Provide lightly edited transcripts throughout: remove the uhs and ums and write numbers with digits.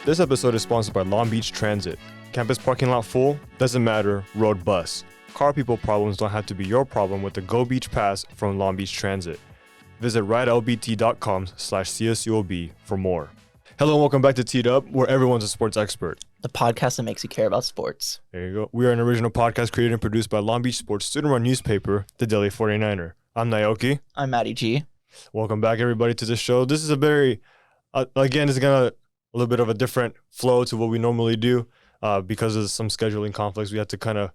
This episode is sponsored by Long Beach Transit. Campus parking lot full? Doesn't matter, road bus. Car people problems don't have to be your problem with the Go Beach Pass from Long Beach Transit. Visit ridelbt.com/CSULB for more. Hello and welcome back to Teed Up, where everyone's a sports expert. The podcast that makes you care about sports. There you go. We are an original podcast created and produced by Long Beach Sports student-run newspaper, the Daily49er. I'm Naoki. I'm Matty G. Welcome back, everybody, to the show. This is a very, again, it's going to a little bit of a different flow to what we normally do because of some scheduling conflicts. We had to kind of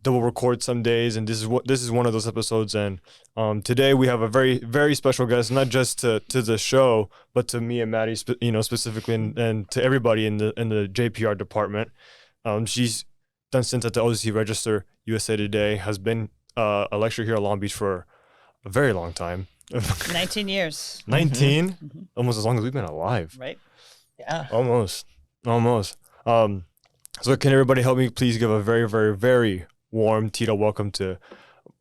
double record some days, and this is one of those episodes. And today we have a very, very special guest, not just to the show, but to me and Maddie, specifically, and to everybody in the JPR department. She's done stints at the OCC Register, USA Today, has been a lecturer here at Long Beach for a very long time. 19 years. 19? Mm-hmm. Almost as long as we've been alive. Right. Yeah. Almost. So can everybody help me please give a very, very, very warm Tito welcome to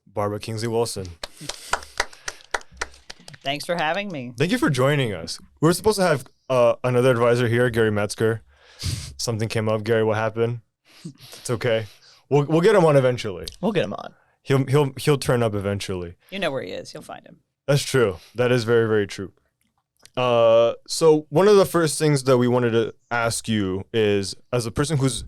Barbara Kingsley-Wilson. Thanks for having me. Thank you for joining us. We were supposed to have another advisor here, Gary Metzger. Something came up. Gary, what happened? It's okay. We'll get him on eventually. We'll get him on. He'll turn up eventually. You know where he is. You'll find him. That's true. That is very, very true. So one of the first things that we wanted to ask you is, as a person who's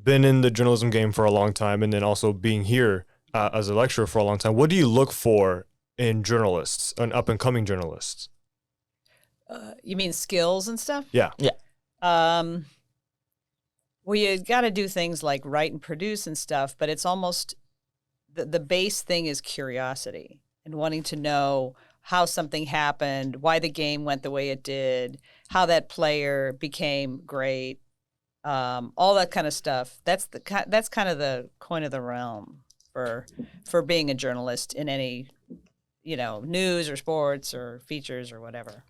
been in the journalism game for a long time and then also being here as a lecturer for a long time, what do you look for in journalists, and up-and-coming journalists? You mean skills and stuff? Yeah. Well, you got to do things like write and produce and stuff, but it's almost the base thing is curiosity and wanting to know how something happened, why the game went the way it did, how that player became great, all that kind of stuff. That's kind of the coin of the realm for being a journalist in any, news or sports or features or whatever.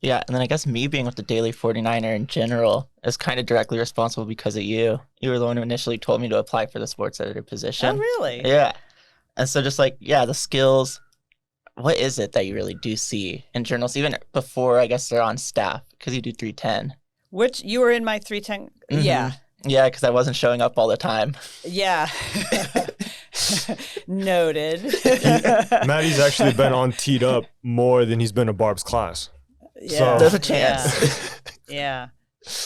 Yeah, and then I guess me being with the Daily49er in general is kind of directly responsible because of you. You were the one who initially told me to apply for the sports editor position. Oh, really? Yeah. And so just the skills. What is it that you really do see in journalists, even before, I guess, they're on staff, because you do 310? Which, you were in my 310? Mm-hmm. Yeah. Yeah, because I wasn't showing up all the time. Yeah. Noted. Maddie's actually been on Teed Up more than he's been to Barb's class. Yeah. So. There's a chance. Yeah.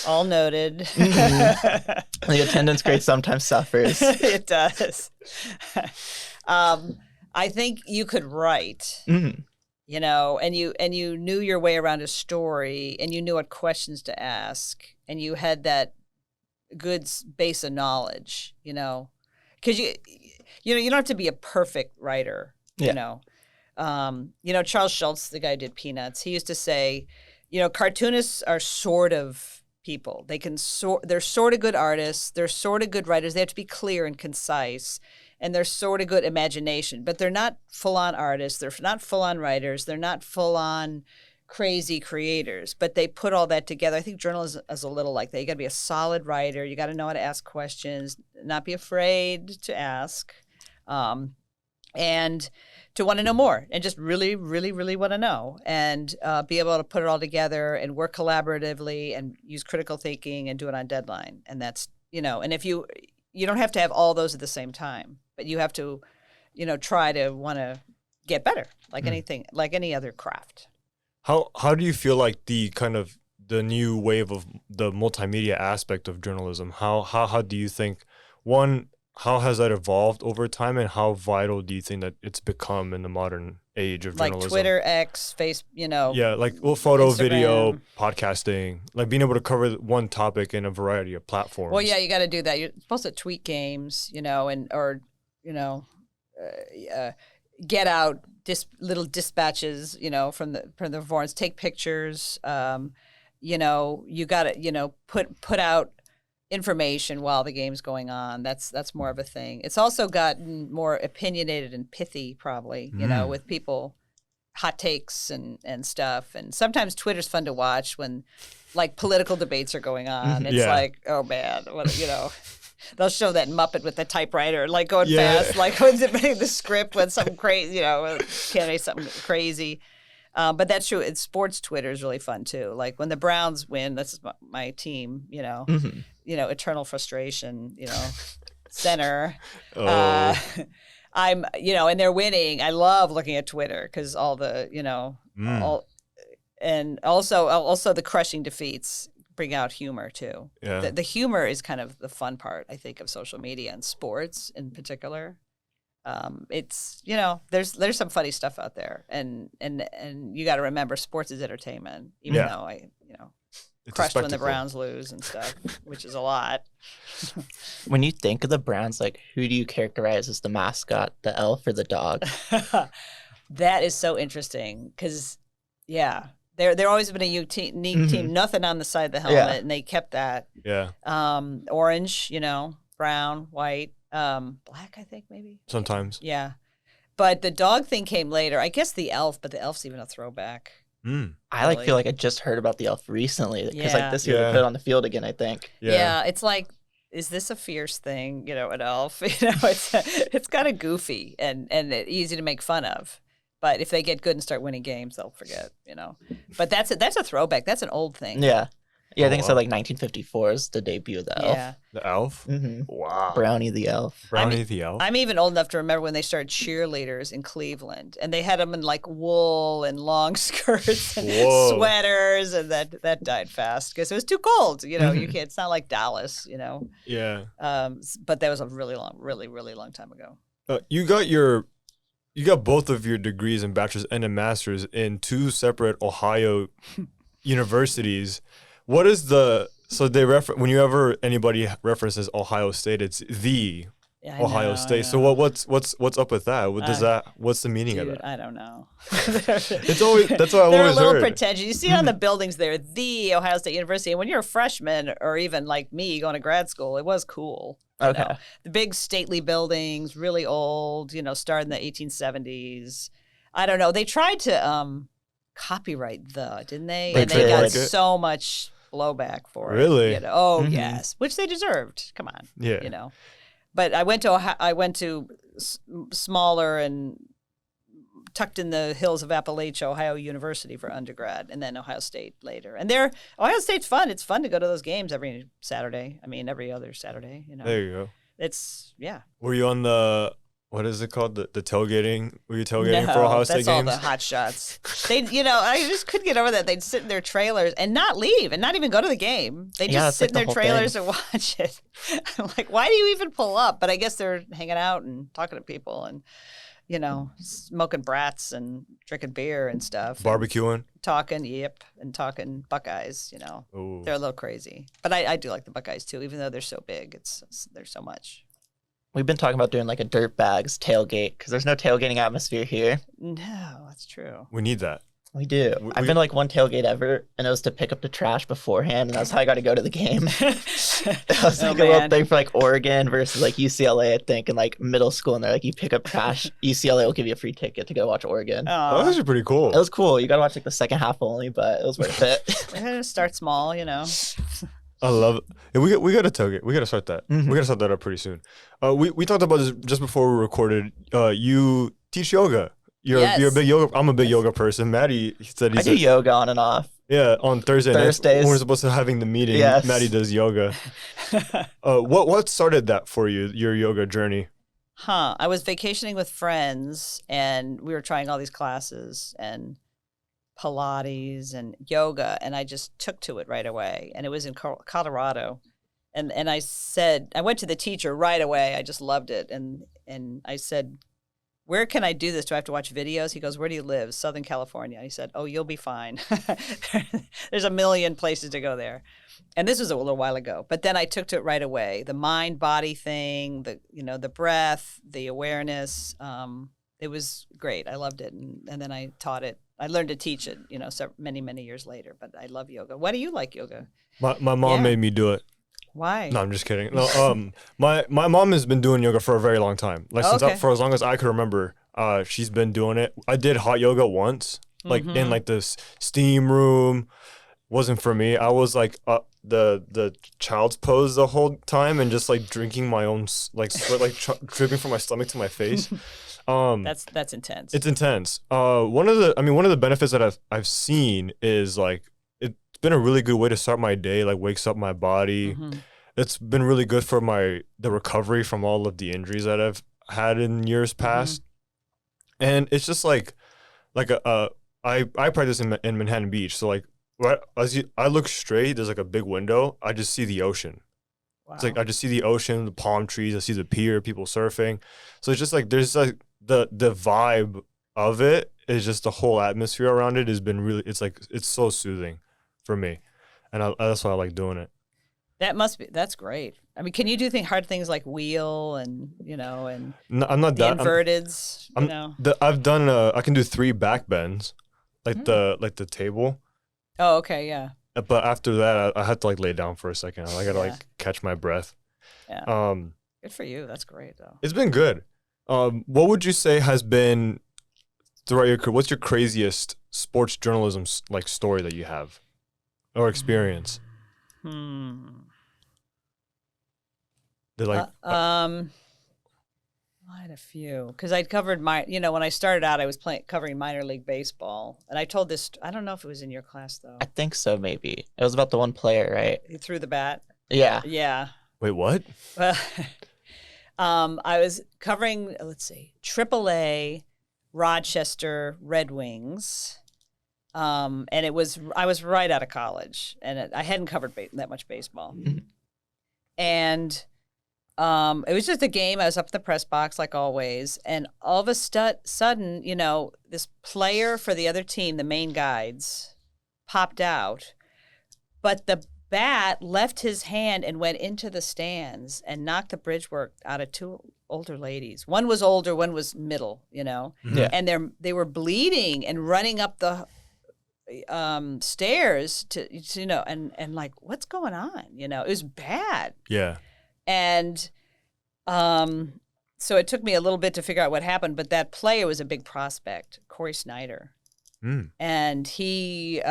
All noted. Mm-hmm. The attendance grade sometimes suffers. It does. I think you could write, and you knew your way around a story, and you knew what questions to ask, and you had that good base of knowledge, because you don't have to be a perfect writer, Charles Schultz, the guy who did Peanuts, he used to say, cartoonists are sort of people. They're sort of good artists. They're sort of good writers. They have to be clear and concise. And they're sort of good imagination, but they're not full-on artists. They're not full-on writers. They're not full-on crazy creators, but they put all that together. I think journalism is a little like that. You got to be a solid writer. You got to know how to ask questions, not be afraid to ask, and to want to know more, and just really, really, really want to know, and be able to put it all together and work collaboratively and use critical thinking and do it on deadline. And that's, and if you don't have to have all those at the same time, but you have to, try to want to get better, like anything, like any other craft. How do you feel like the new wave of the multimedia aspect of journalism? How do you think, one, how has that evolved over time, and how vital do you think that it's become in the modern age of journalism? Like Twitter, X, Yeah, photo, Instagram. video, podcasting, like being able to cover one topic in a variety of platforms. Well, yeah, you got to do that. You're supposed to tweet games, get out little dispatches, from the forums, take pictures. You got to, put out information while the game's going on. That's more of a thing. It's also gotten more opinionated and pithy, probably, with people, hot takes and stuff. And sometimes Twitter's fun to watch when, political debates are going on. It's like, oh man, they'll show that Muppet with the typewriter, going fast, when's it reading the script with some crazy, candidate something crazy. But that's true. It's sports Twitter is really fun too. Like when the Browns win, this is my team. Eternal frustration. Center. I'm, and they're winning. I love looking at Twitter because all the, all, and also the crushing defeats bring out humor too. Yeah. The humor is kind of the fun part, I think, of social media and sports in particular. It's there's some funny stuff out there, and you got to remember sports is entertainment, even though I it's crushed when the Browns lose and stuff, which is a lot. When you think of the Browns, like who do you characterize as the mascot, the elf or the dog? That is so interesting because they're always been a unique team, nothing on the side of the helmet, and they kept that. Yeah. Orange, brown, white. Black, I think maybe. Sometimes. Yeah. But the dog thing came later. I guess the elf, but the elf's even a throwback. I feel like I just heard about the elf recently because this year they put it on the field again, I think. Yeah, it's like, is this a fierce thing? An elf. It's kind of goofy and easy to make fun of. But if they get good and start winning games, they'll forget. But that's a throwback. That's an old thing. Yeah. Yeah, I think so. Like 1954 is the debut of the elf. Yeah. The elf? Mm-hmm. Wow. Brownie the elf. The elf. I'm even old enough to remember when they started cheerleaders in Cleveland, and they had them in like wool and long skirts and sweaters, and that died fast because it was too cold. You can't. It's not like Dallas. Yeah. But that was a really long time ago. You got both of your degrees in bachelor's and a master's in two separate Ohio universities. What is whenever anybody references Ohio State, it's the Ohio State. So what's up with that? What's the meaning of that? I don't know. That's what I've always heard. They're a little pretentious. You see it on the buildings there, the Ohio State University. And when you're a freshman or even like me going to grad school, it was cool. Okay. The big stately buildings, really old, started in the 1870s. I don't know. They tried to copyright didn't they? And they got so much blowback for it. Really? Yes, which they deserved. Come on. Yeah. But I went to smaller and tucked in the hills of Appalachia, Ohio University for undergrad, and then Ohio State later. And Ohio State's fun. It's fun to go to those games every Saturday. I mean, every other Saturday. There you go. It's Were you on the? What is it called? The tailgating? Were you tailgating for Ohio State games? That's all the hot shots. I just couldn't get over that. They'd sit in their trailers and not leave and not even go to the game. They just sit in their trailers and watch it. I'm like, why do you even pull up? But I guess they're hanging out and talking to people and, smoking brats and drinking beer and stuff. Barbecuing? And talking Buckeyes, Ooh. They're a little crazy. But I do like the Buckeyes too, even though they're so big. There's so much. We've been talking about doing like a dirtbags tailgate because there's no tailgating atmosphere here. No, that's true. We need that. We do. I've been like one tailgate ever, and it was to pick up the trash beforehand, and that's how I got to go to the game. That was like a little thing for like Oregon versus like UCLA, I think, in like middle school, and they're like, you pick up trash, UCLA will give you a free ticket to go watch Oregon. Oh, that's actually pretty cool. It was cool. You got to watch like the second half only, but it was worth it. Start small, I love it. Yeah, we got to tailgate. We got to start that. We got to start that up pretty soon. We talked about this just before we recorded. You teach yoga. You're a big yoga. I'm a big yoga person. Maddie said I do yoga on and off. Yeah, on Thursdays when we're supposed to having the meeting. Yes. Maddie does yoga. What started that for you? Your yoga journey? I was vacationing with friends, and we were trying all these classes and Pilates and yoga, and I just took to it right away. And it was in Colorado, and I went to the teacher right away. I just loved it, and I said, where can I do this? Do I have to watch videos? He goes, where do you live? Southern California. And he said, oh, you'll be fine. There's a million places to go there. And this was a little while ago. But then I took to it right away. The mind-body thing, the breath, the awareness. It was great. I loved it. And then I taught it. I learned to teach it, many, many years later. But I love yoga. Why do you like yoga? My mom made me do it. Why? No, I'm just kidding. No, my mom has been doing yoga for a very long time. Like for as long as I can remember, she's been doing it. I did hot yoga once, like in like this steam room. Wasn't for me. I was like the child's pose the whole time and just like drinking my own like sweat, like dripping from my stomach to my face. That's intense. It's intense. One of the benefits that I've seen is like it's been a really good way to start my day. Like wakes up my body. It's been really good for the recovery from all of the injuries that I've had in years past. And it's just like I practice in Manhattan Beach, so like right as I look straight, there's like a big window. I just see the ocean. Wow. It's like I just see the ocean, the palm trees. I see the pier, people surfing. So it's just like there's like the vibe of it is just the whole atmosphere around it has been really. It's like it's so soothing for me, and that's why I like doing it. That's great. I mean, can you do hard things like wheel and and no, I'm not the that inverteds? I've done. I can do 3 back bends, like the table. Oh, okay, yeah. But after that, I had to like lay down for a second. I gotta like catch my breath. Yeah. Good for you. That's great, though. It's been good. What would you say has been throughout your career? What's your craziest sports journalism like story that you have or experience? I had a few because I'd covered when I started out, I was covering minor league baseball, and I told this. I don't know if it was in your class though. I think so. Maybe it was about the one player, right? He threw the bat. Yeah. Yeah. Wait, what? Well, I was covering. Let's see, AAA Rochester Red Wings, and I was right out of college, and I hadn't covered that much baseball, and. It was just a game. I was up in the press box like always, and all of a sudden, this player for the other team, the main guides, popped out, but the bat left his hand and went into the stands and knocked the bridge work out of 2 older ladies. One was older, one was middle, and they were bleeding and running up the stairs to and like, what's going on? It was bad. Yeah. And so it took me a little bit to figure out what happened, but that player was a big prospect, Corey Snyder. And it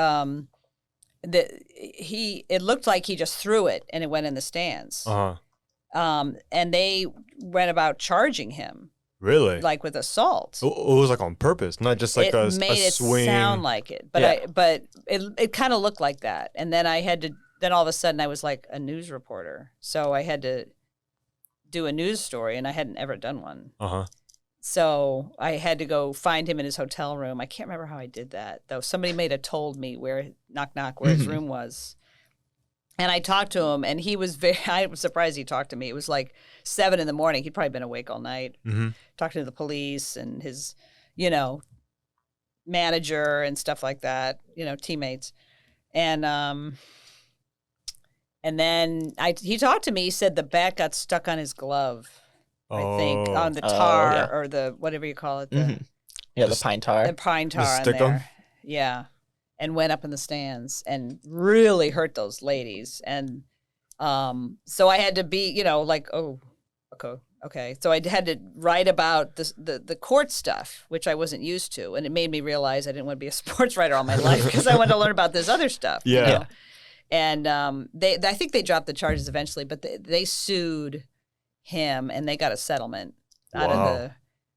looked like he just threw it and it went in the stands. And they went about charging him. Really? Like with assault. It was like on purpose, not just like a made it swing. sound like it, but it kind of looked like that. And then then all of a sudden I was like a news reporter. So I had to do a news story, and I hadn't ever done one. So I had to go find him in his hotel room. I can't remember how I did that, though. Somebody may have told me where his room was. And I talked to him, and he was I was surprised he talked to me. It was like 7 a.m. He'd probably been awake all night, talking to the police and his, manager and stuff like that, teammates. And then he talked to me. He said the bat got stuck on his glove, I think, on the tar or the whatever you call it. The pine tar. The pine tar in there. Yeah. And went up in the stands and really hurt those ladies. And so I had to be, like, oh, okay. So I had to write about the court stuff, which I wasn't used to. And it made me realize I didn't want to be a sports writer all my life because I wanted to learn about this other stuff. Yeah. And I think they dropped the charges eventually, but they sued him and they got a settlement out of the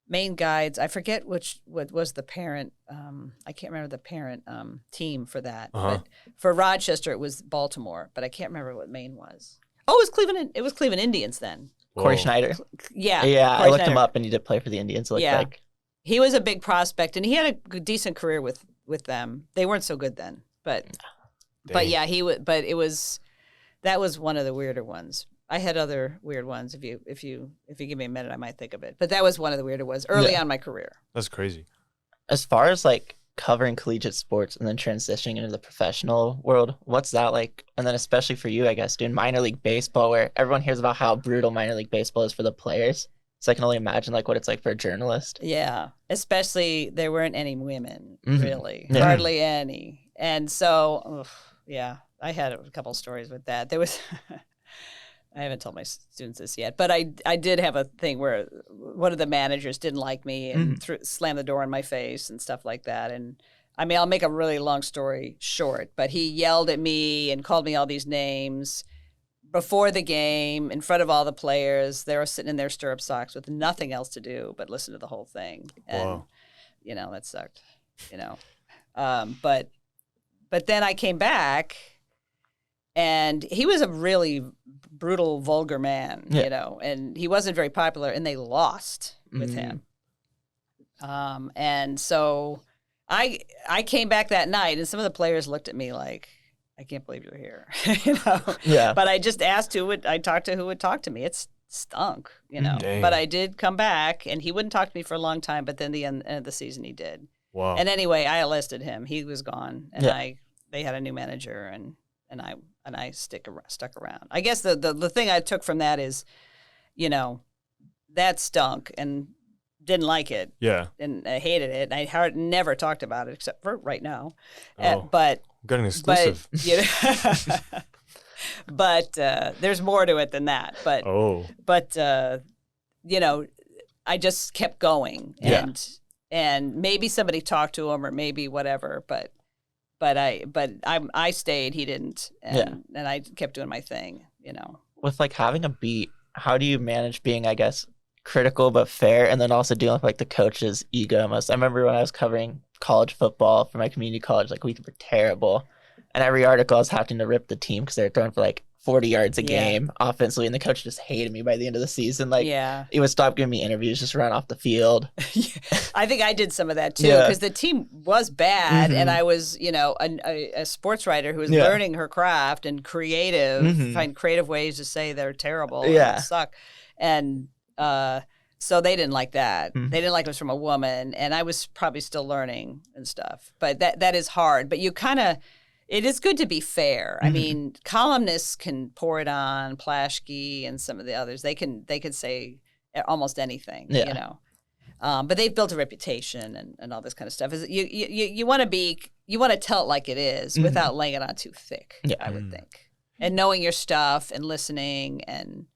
main guides. I forget what was the parent. I can't remember the parent team for that. But for Rochester, it was Baltimore, but I can't remember what Maine was. Oh, it was Cleveland. It was Cleveland Indians then. Corey Schneider. Yeah. Yeah, Corey I looked Schneider. him up, and he did play for the Indians. It looked like he was a big prospect, and he had a decent career with them. They weren't so good then, but. Dang. But yeah, that was one of the weirder ones. I had other weird ones. If you give me a minute, I might think of it. But that was one of the weirder ones early on in my career. That's crazy. As far as like covering collegiate sports and then transitioning into the professional world, what's that like? And then especially for you, I guess, doing minor league baseball, where everyone hears about how brutal minor league baseball is for the players. So I can only imagine like what it's like for a journalist. Yeah, especially there weren't any women, really, hardly any. And so, yeah, I had a couple stories with that. There was, I haven't told my students this yet, but I did have a thing where one of the managers didn't like me and slammed the door in my face and stuff like that. And I mean, I'll make a really long story short, but he yelled at me and called me all these names before the game in front of all the players. They were sitting in their stirrup socks with nothing else to do but listen to the whole thing. And, Wow. That sucked, But then I came back, and he was a really brutal, vulgar man, and he wasn't very popular, and they lost with him. And so I came back that night, and some of the players looked at me like, I can't believe you're here, Yeah. But I just asked who would talk to me. It stunk, Dang. But I did come back, and he wouldn't talk to me for a long time, but then the end of the season he did. Wow. And anyway, I enlisted him. He was gone, and they had a new manager, and I stuck around. I guess the thing I took from that is, that stunk and didn't like it. Yeah. And I hated it. And I never talked about it except for right now. Oh, but got an exclusive. But there's more to it than that. But I just kept going, and maybe somebody talked to him or maybe whatever, but I stayed, he didn't, and I kept doing my thing, With like having a beat, how do you manage being, I guess, critical but fair, and then also dealing with like the coach's ego almost? I remember when I was covering college football for my community college, like we were terrible, and every article I was having to rip the team because they were throwing for like 40 yards a game offensively, and the coach just hated me by the end of the season. Like, he would stop giving me interviews, just run off the field. I think I did some of that too, because the team was bad, and I was, a sports writer who was learning her craft and find creative ways to say they're terrible and suck. And so they didn't like that. They didn't like it was from a woman, and I was probably still learning and stuff. But that is hard. But it is good to be fair. I mean, columnists can pour it on, Plaschke and some of the others. They could say almost anything, but they've built a reputation and all this kind of stuff. You want to tell it like it is without laying it on too thick, I would think. And knowing your stuff and listening and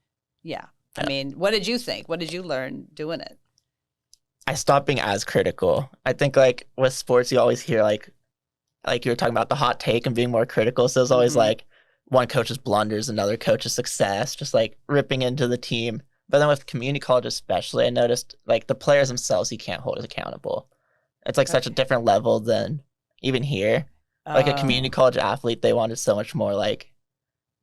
I mean, what did you think? What did you learn doing it? I stopped being as critical. I think like with sports, you always hear like you were talking about the hot take and being more critical. So it's always like one coach's blunders, another coach's success, just like ripping into the team. But then with community college especially, I noticed like the players themselves you can't hold as accountable. It's like such a different level than even here. Like a community college athlete, they wanted so much more like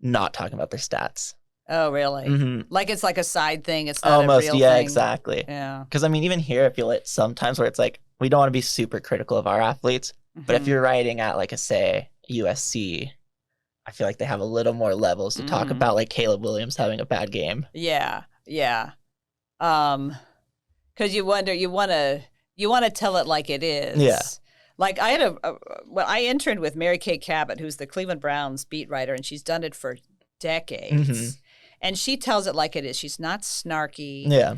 not talking about their stats. Oh, really? Like it's like a side thing. It's not almost, a real thing. Exactly. Yeah. Because I mean, even here, I feel it sometimes where it's like we don't want to be super critical of our athletes. But if you're writing at like say USC, I feel like they have a little more levels to talk about, like Caleb Williams having a bad game. Yeah. Because you want to tell it like it is. Yeah. Like I had I interned with Mary Kay Cabot, who's the Cleveland Browns beat writer, and she's done it for decades. And she tells it like it is. She's not snarky. Yeah.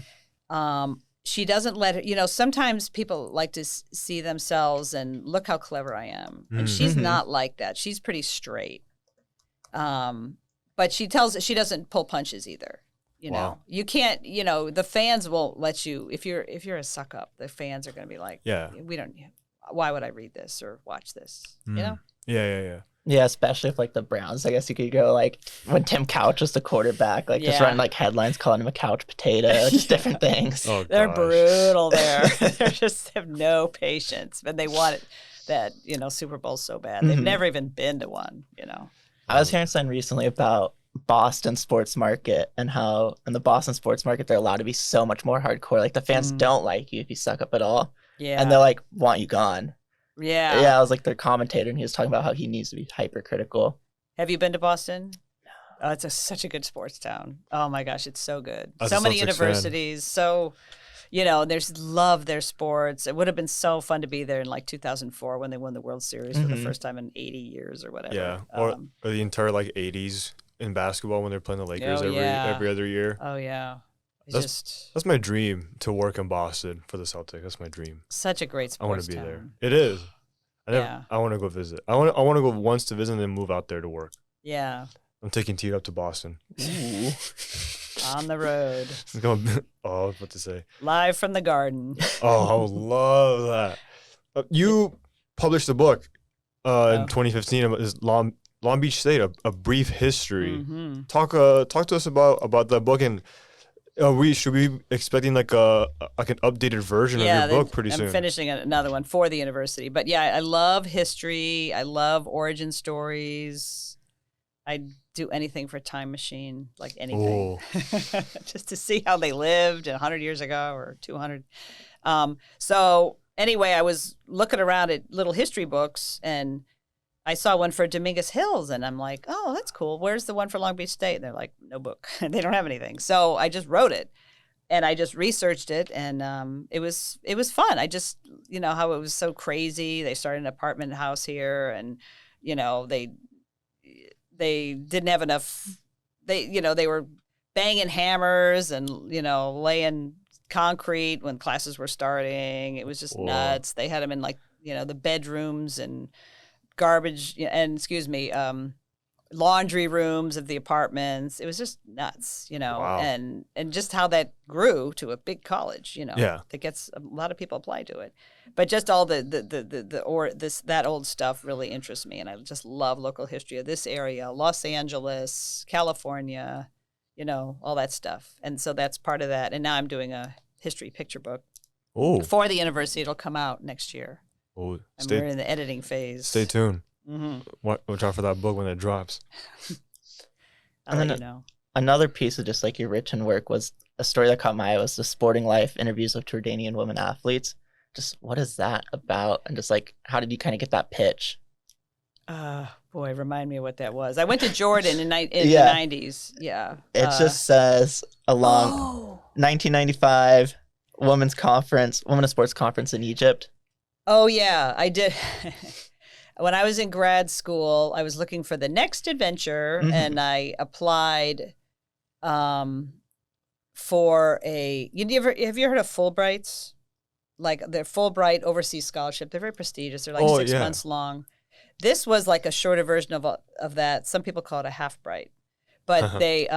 She doesn't let her, sometimes people like to see themselves and look how clever I am. And she's not like that. She's pretty straight. But she doesn't pull punches either. Wow. You can't, the fans won't let you, if you're a suck up, the fans are going to be like, why would I read this or watch this? Yeah. Yeah, especially if like the Browns, I guess you could go like when Tim Couch was the quarterback, like just run like headlines calling him a couch potato, just different things. Oh, they're brutal there. They just have no patience, but they want that Super Bowl so bad. They've never even been to one. I was hearing something recently about Boston sports market and how in the Boston sports market they're allowed to be so much more hardcore. Like the fans don't like you if you suck up at all. Yeah, and they're like want you gone. Yeah. I was like their commentator, and he was talking about how he needs to be hypercritical. Have you been to Boston? Oh, it's such a good sports town. Oh my gosh, it's so good. As so a many Celtics universities. So, there's love their sports. It would have been so fun to be there in like 2004 when they won the World Series for the first time in 80 years or whatever. Yeah, or the entire like 80s in basketball when they're playing the Lakers every other year. Oh yeah. That's my dream, to work in Boston for the Celtics. That's my dream. Such a great sports I want to be town. there. It is. I want to go visit. I want to go once to visit and then move out there to work. Yeah. I'm taking T up to Boston. Ooh. On the road. I was about to say. Live from the Garden. Oh, I would love that. published a book in 2015 about this Long Beach State, a brief history. Mm-hmm. Talk to us about that book, and should we be expecting like an updated version of your book pretty soon? I'm finishing another one for the university. But yeah, I love history. I love origin stories. I'd do anything for Time Machine, like anything, just to see how they lived 100 years ago or 200. So anyway, I was looking around at little history books, and I saw one for Dominguez Hills, and I'm like, oh, that's cool. Where's the one for Long Beach State? And they're like, no book. They don't have anything. So I just wrote it, and I just researched it, and it was fun. I just, how it was so crazy. They started an apartment house here, and, they didn't have enough. They were banging hammers and, laying concrete when classes were starting. It was just nuts. They had them in the bedrooms and laundry rooms of the apartments. It was just nuts, Wow. and just how that grew to a big college, that gets a lot of people apply to it. But just all that old stuff really interests me, and I just love local history of this area, Los Angeles, California, all that stuff. And so that's part of that. And now I'm doing a history picture book for the university. It'll come out next year. Oh, we're in the editing phase. Stay tuned. Mm-hmm. Watch out for that book when it drops. I'll let you know. Another piece of just like your written work was a story that caught my eye was the Sporting Life interviews of Jordanian women athletes. Just what is that about? And just like, how did you kind of get that pitch? Boy, remind me of what that was. I went to Jordan in the 90s. Yeah. It just says along 1995 women's sports conference in Egypt. Oh, yeah, I did. When I was in grad school, I was looking for the next adventure, and I applied for have you heard of Fulbrights? Like they're Fulbright overseas scholarship. They're very prestigious. They're like 6 months long. This was like a shorter version of that. Some people call it a half bright. But they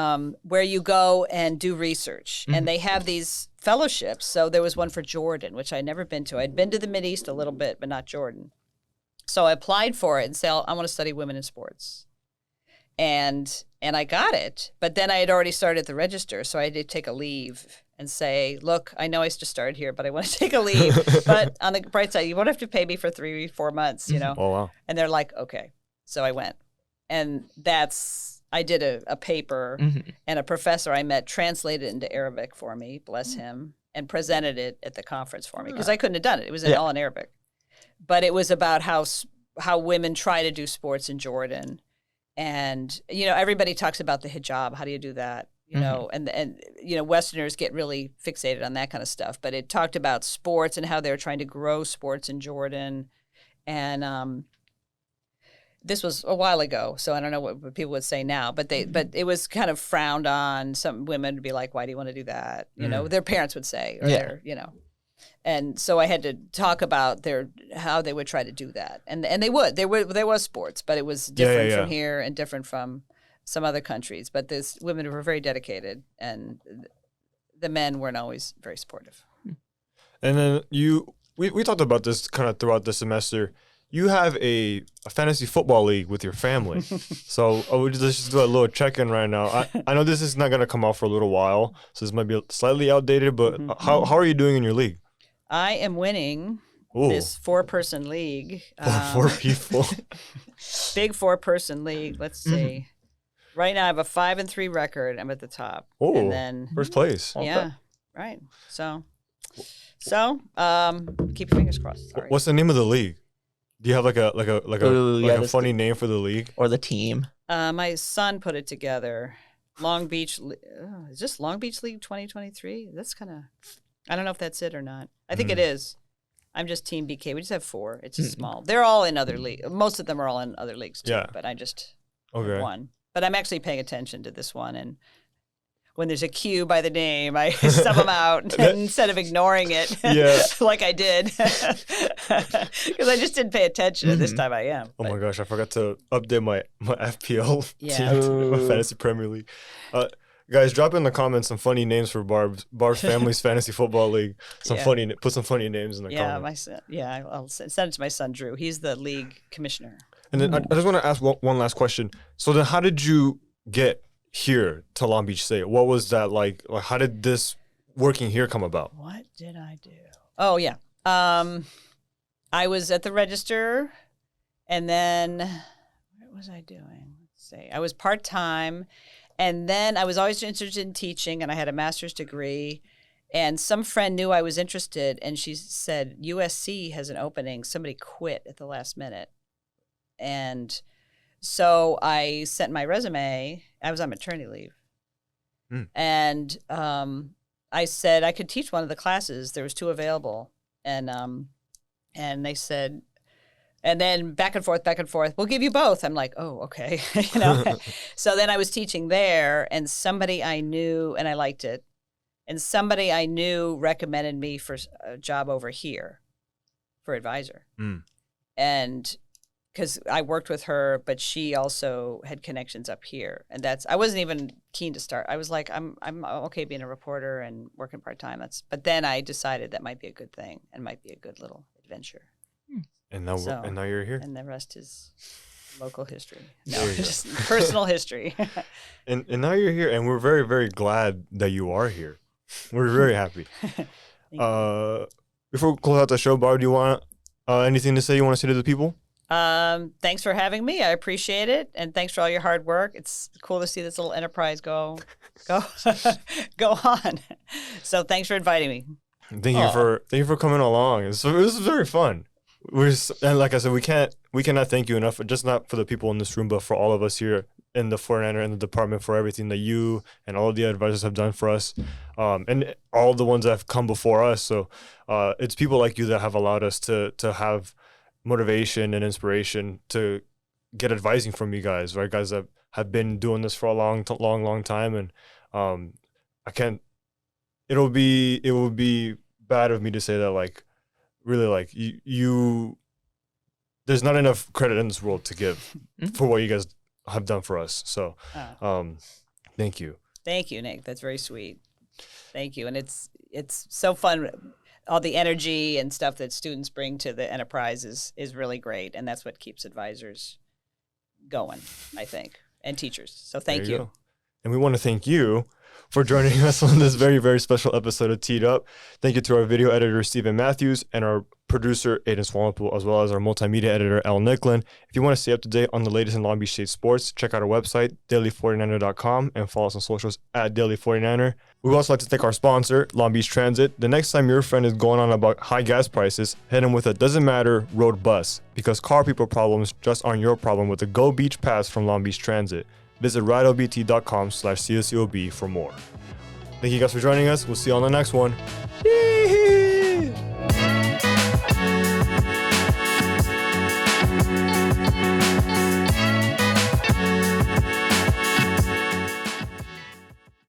where you go and do research, and they have these fellowships. So there was one for Jordan, which I'd never been to. I'd been to the Mideast a little bit, but not Jordan. So I applied for it and said, I want to study women in sports. And I got it, but then I had already started the register, so I had to take a leave and say, look, I know I just started here, but I want to take a leave. But on the bright side, you won't have to pay me for 3-4 months, Oh, wow. And they're like, okay. So I went. And I did a paper, and a professor I met translated it into Arabic for me, bless him, and presented it at the conference for me, because I couldn't have done it. It was all in Arabic. But it was about how women try to do sports in Jordan. And, everybody talks about the hijab. How do you do that? And Westerners get really fixated on that kind of stuff. But it talked about sports and how they were trying to grow sports in Jordan. And this was a while ago, so I don't know what people would say now. But it was kind of frowned on. Some women would be like, why do you want to do that? Their parents would say, or And so I had to talk about how they would try to do that, and they would. There was sports, but it was different from here and different from some other countries. But these women were very dedicated, and the men weren't always very supportive. And then we talked about this kind of throughout the semester. You have a fantasy football league with your family. So let's just do a little check-in right now. I know this is not going to come out for a little while, so this might be slightly outdated, but how are you doing in your league? I am winning this 4-person league. 4 people. Big 4-person league. Let's see. Right now I have a 5-3 record. I'm at the top. Oh, and then first place. Yeah, right. So keep your fingers crossed. Sorry. What's the name of the league? Do you have a funny name for the league or the team? My son put it together. Long Beach. Is this Long Beach League 2023? That's kind of. I don't know if that's it or not. I think it is. I'm just Team BK. We just have 4. It's just small. They're all in other leagues. Most of them are all in other leagues too. Yeah. But I just have one. But I'm actually paying attention to this one, and when there's a Q by the name, I sub them out instead of ignoring it like I did. Because I just didn't pay attention, and this time I am. Oh my gosh, I forgot to update my FPL team, my Fantasy Premier League. Guys, drop in the comments some funny names for Barb's family's fantasy football league. Put some funny names in the comments. My son. Yeah, I'll send it to my son Drew. He's the league commissioner. And then I just want to ask one last question. So then, how did you get here to Long Beach State? What was that like? Like, how did this working here come about? What did I do? Oh yeah, I was at the Register, and then what was I doing? Let's see. I was part-time, and then I was always interested in teaching, and I had a master's degree. And some friend knew I was interested, and she said, USC has an opening. Somebody quit at the last minute. And so I sent my resume. I was on maternity leave. And I said I could teach one of the classes. There was 2 available. And they said, and then back and forth, we'll give you both. I'm like, oh, okay. You know. So then I was teaching there, and somebody I knew, and I liked it, and somebody I knew recommended me for a job over here for advisor. And because I worked with her, but she also had connections up here, and I wasn't even keen to start. I was like, I'm okay being a reporter and working part-time. But then I decided that might be a good thing and might be a good little adventure. And now you're here. And the rest is local history. No, just personal history. and now you're here, and we're very, very glad that you are here. We're very happy. Before we close out the show, Barb, do you want anything to say you want to say to the people? Thanks for having me. I appreciate it. And thanks for all your hard work. It's cool to see this little enterprise go on. So thanks for inviting me. Thank you for coming along. This is very fun. And like I said, we cannot thank you enough, just not for the people in this room, but for all of us here in the 49er and the department for everything that you and all of the advisors have done for us, and all the ones that have come before us. So it's people like you that have allowed us to have motivation and inspiration to get advising from you guys, right? Guys that have been doing this for a long time, and it would be bad of me to say that, like, really, like, you there's not enough credit in this world to give for what you guys have done for us. So thank you. Thank you, Nick. That's very sweet. Thank you. And it's so fun. All the energy and stuff that students bring to the enterprise is really great. And that's what keeps advisors going, I think, and teachers. So thank you. Go. And we want to thank you for joining us on this very, very special episode of Teed Up. Thank you to our video editor, Stephen Matthews, and our producer, Aiden Swallenpool, as well as our multimedia editor, Al Nicklin. If you want to stay up to date on the latest in Long Beach State sports, check out our website, Daily49er.com, and follow us on socials at Daily49er. We would also like to thank our sponsor, Long Beach Transit. The next time your friend is going on about high gas prices, hit him with a doesn't matter road bus, because car people problems just aren't your problem with the Go Beach Pass from Long Beach Transit. Visit rideobt.com/CSULB for more. Thank you guys for joining us. We'll see you on the next one.